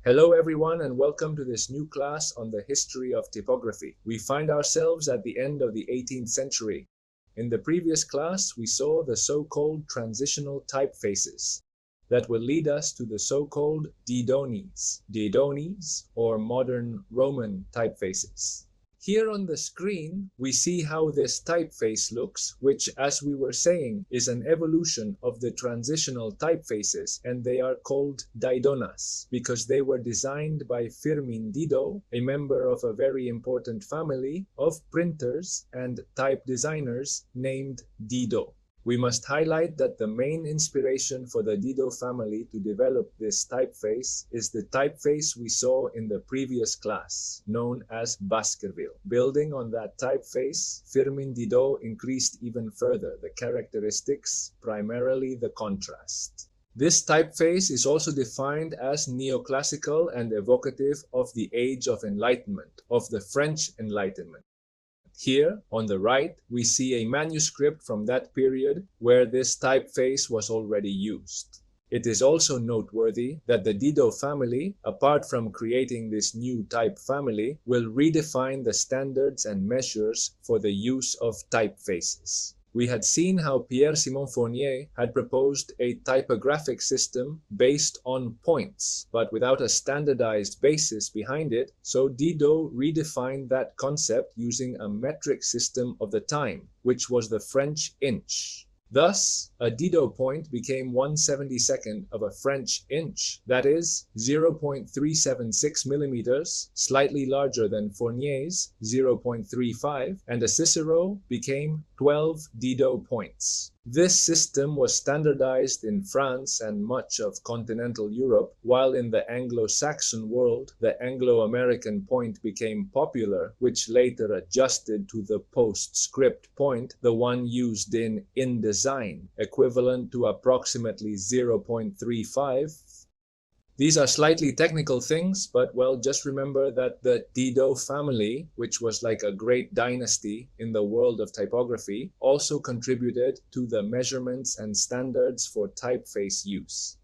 Hello everyone and welcome to this new class on the history of typography. We find ourselves at the end of the 18th century. In the previous class, we saw the so-called transitional typefaces that will lead us to the so-called Didones, or modern Roman typefaces. Here on the screen, we see how this typeface looks, which, as we were saying, is an evolution of the transitional typefaces, and they are called Didones because they were designed by Firmin Didot, a member of a very important family of printers and type designers named Didot. We must highlight that the main inspiration for the Didot family to develop this typeface is the typeface we saw in the previous class, known as Baskerville. Building on that typeface, Firmin Didot increased even further the characteristics, primarily the contrast. This typeface is also defined as neoclassical and evocative of the Age of Enlightenment, of the French Enlightenment. Here, on the right, we see a manuscript from that period where this typeface was already used. It is also noteworthy that the Didot family, apart from creating this new type family, will redefine the standards and measures for the use of typefaces. We had seen how Pierre-Simon Fournier had proposed a typographic system based on points, but without a standardized basis behind it, so Didot redefined that concept using a metric system of the time, which was the French inch. Thus, a Didot point became 1/72nd of a French inch, that is 0.376 millimeters, slightly larger than Fournier's 0.35, and a Cicero became 12 Didot points. This system was standardized in France and much of continental Europe, while in the Anglo-Saxon world, the Anglo-American point became popular, which later adjusted to the postscript point, the one used in Indesign, equivalent to approximately 0.35. These are slightly technical things, but well, just remember that the Didot family, which was like a great dynasty in the world of typography, also contributed to the measurements and standards for typeface use.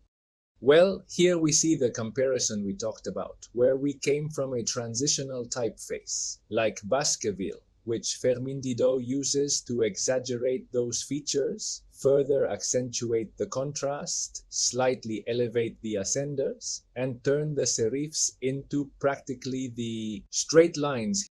Well, here we see the comparison we talked about, where we came from a transitional typeface, like Baskerville, which Firmin Didot uses to exaggerate those features, further accentuate the contrast, slightly elevate the ascenders, and turn the serifs into practically the straight lines.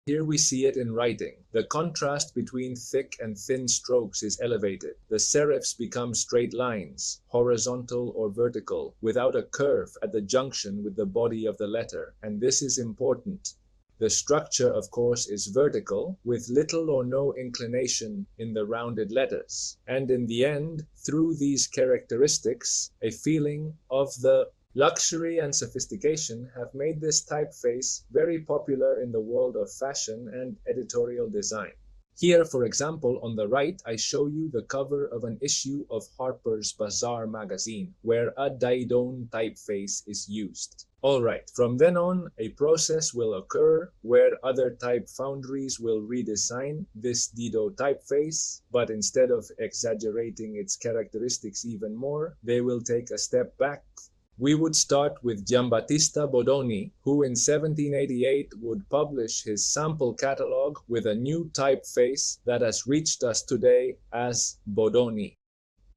Here we see it in writing. The contrast between thick and thin strokes is elevated. The serifs become straight lines, horizontal or vertical, without a curve at the junction with the body of the letter, and this is important. The structure, of course, is vertical, with little or no inclination in the rounded letters. And in the end, through these characteristics, a feeling of the luxury and sophistication have made this typeface very popular in the world of fashion and editorial design. Here, for example, on the right, I show you the cover of an issue of Harper's Bazaar magazine, where a Didone typeface is used. Alright, from then on, a process will occur where other type foundries will redesign this Didot typeface, but instead of exaggerating its characteristics even more, they will take a step back. We would start with Giambattista Bodoni, who in 1788 would publish his sample catalog with a new typeface that has reached us today as Bodoni.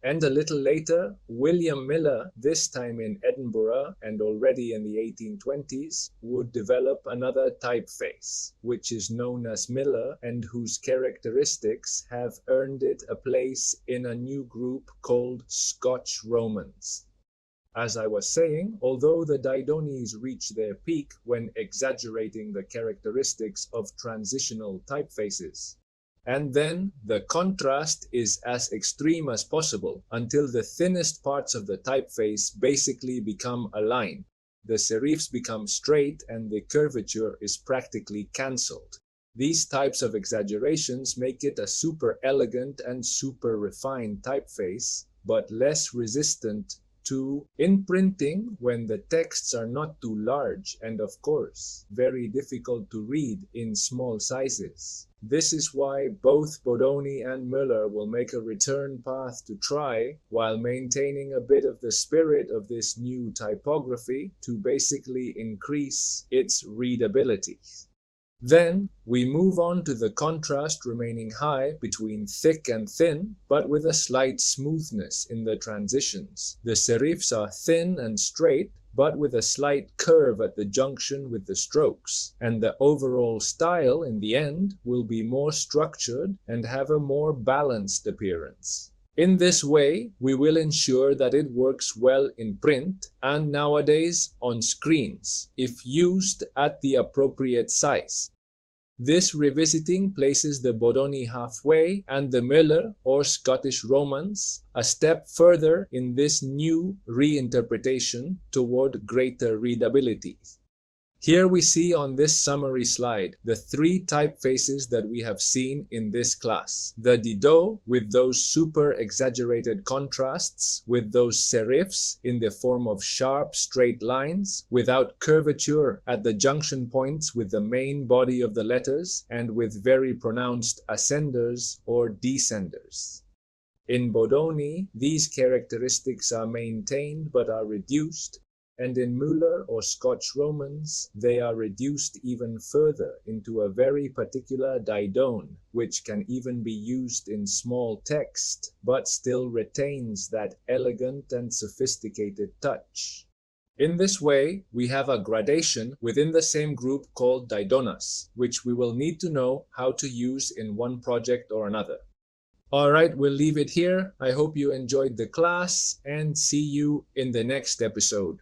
And a little later, William Miller, this time in Edinburgh and already in the 1820s, would develop another typeface, which is known as Miller and whose characteristics have earned it a place in a new group called Scotch Romans. As I was saying, although the Didones reach their peak when exaggerating the characteristics of transitional typefaces, and then the contrast is as extreme as possible until the thinnest parts of the typeface basically become a line. The serifs become straight and the curvature is practically cancelled. These types of exaggerations make it a super elegant and super refined typeface, but less resistant to in printing when the texts are not too large and, of course, very difficult to read in small sizes. This is why both Bodoni and Müller will make a return path to try, while maintaining a bit of the spirit of this new typography, to basically increase its readability. Then we move on to the contrast remaining high between thick and thin, but with a slight smoothness in the transitions. The serifs are thin and straight, but with a slight curve at the junction with the strokes, and the overall style in the end will be more structured and have a more balanced appearance. In this way, we will ensure that it works well in print and nowadays on screens, if used at the appropriate size. This revisiting places the Bodoni halfway and the Müller or Scottish Romans a step further in this new reinterpretation toward greater readability. Here we see on this summary slide the three typefaces that we have seen in this class. The Didot with those super exaggerated contrasts, with those serifs in the form of sharp straight lines without curvature at the junction points with the main body of the letters, and with very pronounced ascenders or descenders. In Bodoni, these characteristics are maintained but are reduced, and in Müller or Scotch Romans, they are reduced even further into a very particular didone, which can even be used in small text, but still retains that elegant and sophisticated touch. In this way, we have a gradation within the same group called Didones, which we will need to know how to use in one project or another. Alright, we'll leave it here. I hope you enjoyed the class and see you in the next episode.